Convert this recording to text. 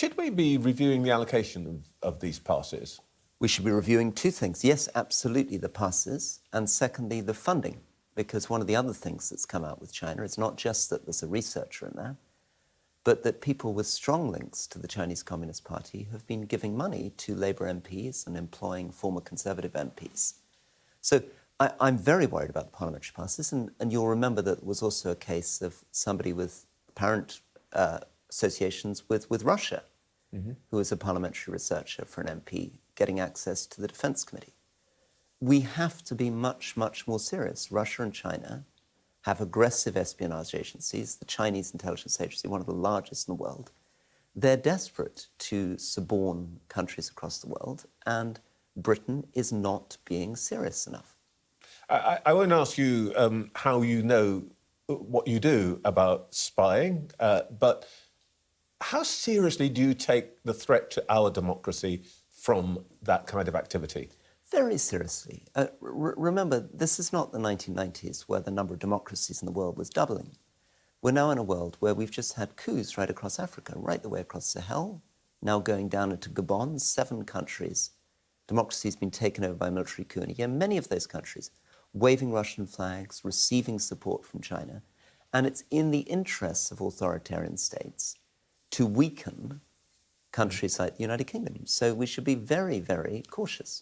Should we be reviewing the allocation of these passes? We should be reviewing two things. Yes, absolutely, the passes, and secondly, the funding. Because one of the other things that's come out with China is not just that there's a researcher in there, but that people with strong links to the Chinese Communist Party have been giving money to Labour MPs and employing former Conservative MPs. So I'm very worried about the parliamentary passes, and you'll remember that there was also a case of somebody with apparent associations with Russia, who was a parliamentary researcher for an MP, getting access to the Defence Committee. We have to be much, much more serious. Russia and China have aggressive espionage agencies, the Chinese intelligence agency, one of the largest in the world. They're desperate to suborn countries across the world, and Britain is not being serious enough. I won't ask you how you know what you do about spying, but how seriously do you take the threat to our democracy from that kind of activity? Very seriously. Remember, this is not the 1990s where the number of democracies in the world was doubling. We're now in a world where we've just had coups right across Africa, right the way across Sahel, now going down into Gabon, 7 countries. Democracy has been taken over by a military coup. And again, many of those countries waving Russian flags, receiving support from China. And it's in the interests of authoritarian states to weaken countries like the United Kingdom. So we should be very, very cautious.